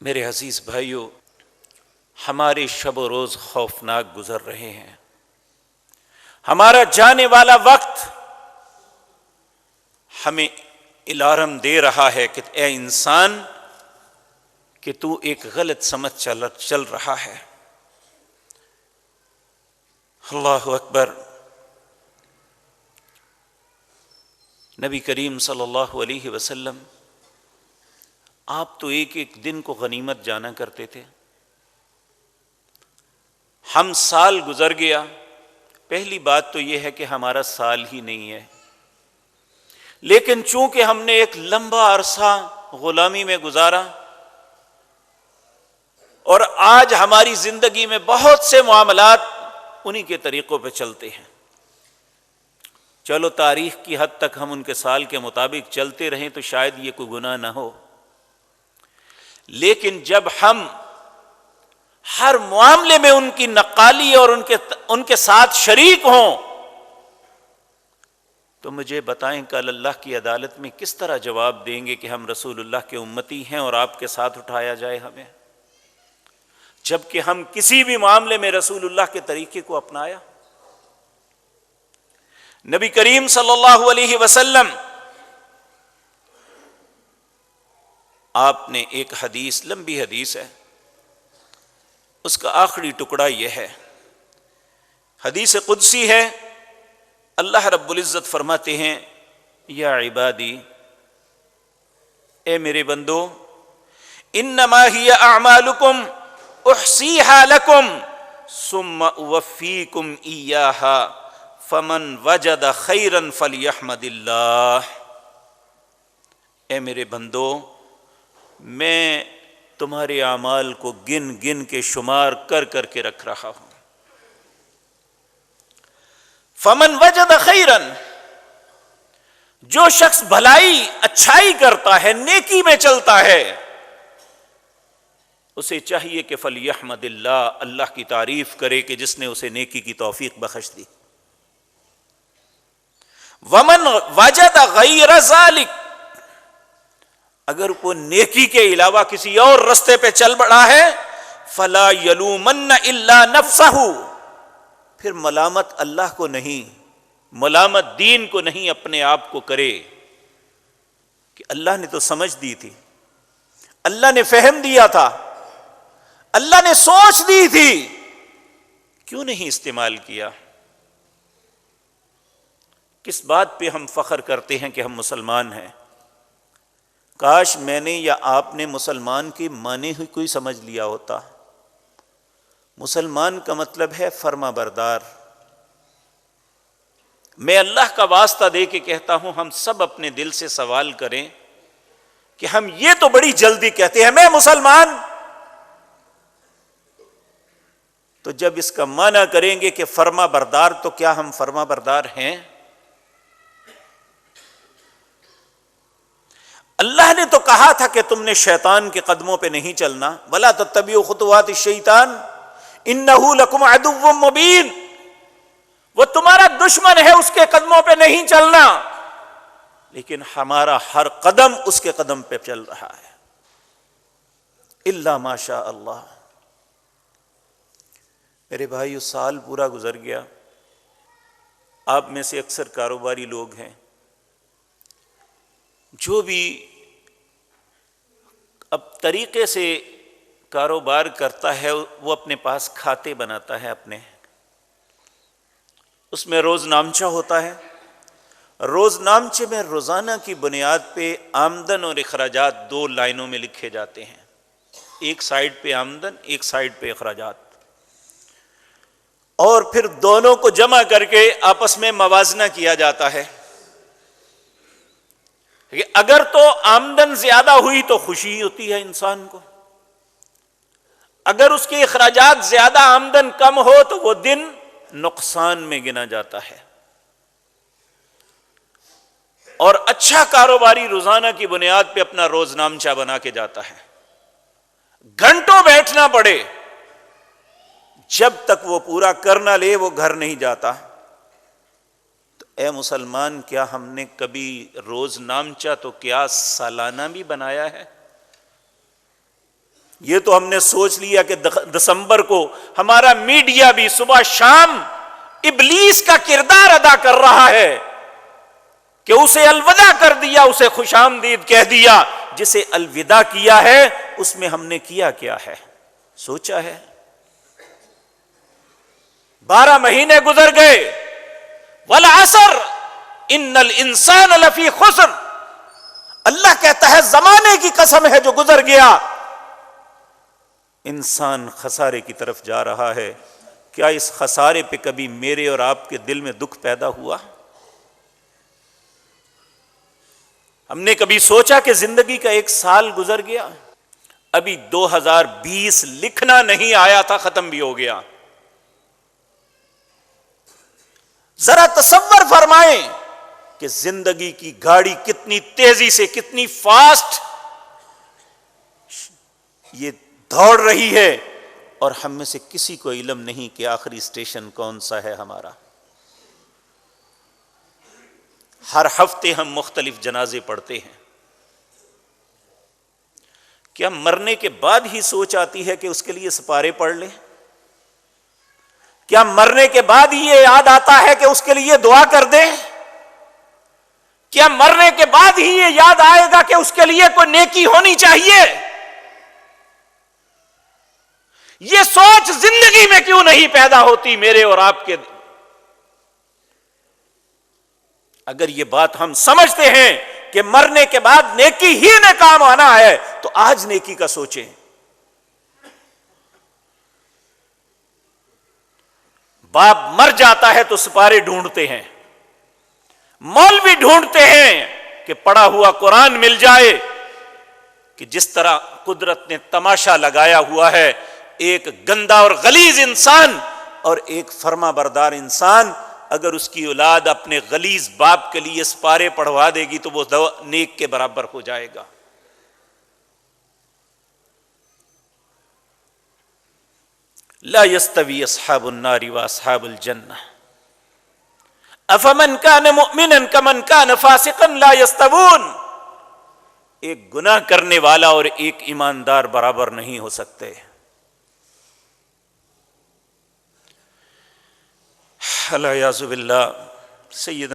میرے عزیز بھائیو، ہمارے شب و روز خوفناک گزر رہے ہیں۔ ہمارا جانے والا وقت ہمیں الارم دے رہا ہے کہ اے انسان کہ تو ایک غلط سمت چل رہا ہے۔ اللہ اکبر۔ نبی کریم صلی اللہ علیہ وسلم آپ تو ایک ایک دن کو غنیمت جانا کرتے تھے۔ ہم سال گزر گیا، پہلی بات تو یہ ہے کہ ہمارا سال ہی نہیں ہے، لیکن چونکہ ہم نے ایک لمبا عرصہ غلامی میں گزارا اور آج ہماری زندگی میں بہت سے معاملات انہی کے طریقوں پہ چلتے ہیں۔ چلو تاریخ کی حد تک ہم ان کے سال کے مطابق چلتے رہیں تو شاید یہ کوئی گناہ نہ ہو، لیکن جب ہم ہر معاملے میں ان کی نقالی اور ان کے ساتھ شریک ہوں تو مجھے بتائیں کل اللہ کی عدالت میں کس طرح جواب دیں گے کہ ہم رسول اللہ کے امتی ہیں اور آپ کے ساتھ اٹھایا جائے ہمیں، جبکہ ہم کسی بھی معاملے میں رسول اللہ کے طریقے کو اپنایا۔ نبی کریم صلی اللہ علیہ وسلم آپ نے ایک حدیث، لمبی حدیث ہے، اس کا آخری ٹکڑا یہ ہے، حدیث قدسی ہے۔ اللہ رب العزت فرماتے ہیں یا عبادی، اے میرے بندو، انما ہی اعمالکم احصیہا لکم ثم اوفیکم ایہا فمن وجد خیرا فلیحمد اللہ۔ اے میرے بندو، میں تمہارے اعمال کو گن گن کے شمار کر کر کے رکھ رہا ہوں۔ فمن وجد خیرا، جو شخص بھلائی اچھائی کرتا ہے، نیکی میں چلتا ہے، اسے چاہیے کہ فلیحمد اللہ، اللہ کی تعریف کرے کہ جس نے اسے نیکی کی توفیق بخش دی۔ ومن وجد غیر ذلک، اگر وہ نیکی کے علاوہ کسی اور رستے پہ چل پڑا ہے، فلا یلومن الا نفسہ، پھر ملامت اللہ کو نہیں، ملامت دین کو نہیں، اپنے آپ کو کرے کہ اللہ نے تو سمجھ دی تھی، اللہ نے فہم دیا تھا، اللہ نے سوچ دی تھی، کیوں نہیں استعمال کیا؟ کس بات پہ ہم فخر کرتے ہیں کہ ہم مسلمان ہیں؟ کاش میں نے یا آپ نے مسلمان کی معنی ہی کوئی سمجھ لیا ہوتا۔ مسلمان کا مطلب ہے فرما بردار۔ میں اللہ کا واسطہ دے کے کہتا ہوں، ہم سب اپنے دل سے سوال کریں کہ ہم یہ تو بڑی جلدی کہتے ہیں میں مسلمان، تو جب اس کا معنی کریں گے کہ فرما بردار، تو کیا ہم فرما بردار ہیں؟ اللہ نے تو کہا تھا کہ تم نے شیطان کے قدموں پہ نہیں چلنا، وَلَا تَتَّبِعُوا خُطُوَاتِ الشَّيْطَانِ إِنَّهُ لَكُمْ عَدُوٌّ مُّبِينٌ، وہ تمہارا دشمن ہے، اس کے قدموں پہ نہیں چلنا، لیکن ہمارا ہر قدم اس کے قدم پہ چل رہا ہے، الا ما شاء اللہ۔ میرے بھائیو، سال پورا گزر گیا، آپ میں سے اکثر کاروباری لوگ ہیں، جو بھی اب طریقے سے کاروبار کرتا ہے وہ اپنے پاس کھاتے بناتا ہے، اپنے اس میں روز نامچہ ہوتا ہے، روز نامچے میں روزانہ کی بنیاد پہ آمدن اور اخراجات دو لائنوں میں لکھے جاتے ہیں، ایک سائیڈ پہ آمدن، ایک سائیڈ پہ اخراجات، اور پھر دونوں کو جمع کر کے آپس میں موازنہ کیا جاتا ہے کہ اگر تو آمدن زیادہ ہوئی تو خوشی ہوتی ہے انسان کو، اگر اس کے اخراجات زیادہ، آمدن کم ہو تو وہ دن نقصان میں گنا جاتا ہے۔ اور اچھا کاروباری روزانہ کی بنیاد پہ اپنا روز نامچہ بنا کے جاتا ہے، گھنٹوں بیٹھنا پڑے، جب تک وہ پورا کر نہ لے وہ گھر نہیں جاتا۔ تو اے مسلمان، کیا ہم نے کبھی روز نامچہ تو کیا سالانہ بھی بنایا ہے؟ یہ تو ہم نے سوچ لیا کہ دسمبر کو ہمارا میڈیا بھی صبح شام ابلیس کا کردار ادا کر رہا ہے کہ اسے الوداع کر دیا، اسے خوش آمدید کہہ دیا۔ جسے الوداع کیا ہے اس میں ہم نے کیا کیا ہے؟ سوچا ہے؟ 12 مہینے گزر گئے، والعصر ان الانسان لفی خسر، اللہ کہتا ہے زمانے کی قسم ہے جو گزر گیا، انسان خسارے کی طرف جا رہا ہے۔ کیا اس خسارے پہ کبھی میرے اور آپ کے دل میں دکھ پیدا ہوا؟ ہم نے کبھی سوچا کہ زندگی کا 1 سال گزر گیا، ابھی 2020 لکھنا نہیں آیا تھا، ختم بھی ہو گیا۔ ذرا تصور فرمائیں کہ زندگی کی گاڑی کتنی تیزی سے، کتنی فاسٹ یہ دوڑ رہی ہے، اور ہم میں سے کسی کو علم نہیں کہ آخری اسٹیشن کون سا ہے ہمارا۔ ہر ہفتے ہم مختلف جنازے پڑھتے ہیں، کیا مرنے کے بعد ہی سوچ آتی ہے کہ اس کے لیے سپارے پڑھ لیں؟ کیا مرنے کے بعد ہی یہ یاد آتا ہے کہ اس کے لیے دعا کر دیں؟ کیا مرنے کے بعد ہی یہ یاد آئے گا کہ اس کے لیے کوئی نیکی ہونی چاہیے؟ یہ سوچ زندگی میں کیوں نہیں پیدا ہوتی میرے اور آپ کے؟ اگر یہ بات ہم سمجھتے ہیں کہ مرنے کے بعد نیکی ہی نے کام آنا ہے تو آج نیکی کا سوچیں۔ باپ مر جاتا ہے تو سپارے ڈھونڈتے ہیں، مولوی ڈھونڈتے ہیں کہ پڑھا ہوا قرآن مل جائے، کہ جس طرح قدرت نے تماشا لگایا ہوا ہے، ایک گندا اور غلیظ انسان اور ایک فرما بردار انسان، اگر اس کی اولاد اپنے غلیظ باپ کے لیے سپارے پڑھوا دے گی تو وہ نیک کے برابر ہو جائے گا۔ لا يستوي اصحاب النار واصحاب الجنہ افمن كان مؤمنا كمن كان فاسقا لا يستوون۔ ایک گناہ کرنے والا اور ایک ایماندار برابر نہیں ہو سکتے۔ العیاذ باللہ۔ سیدنا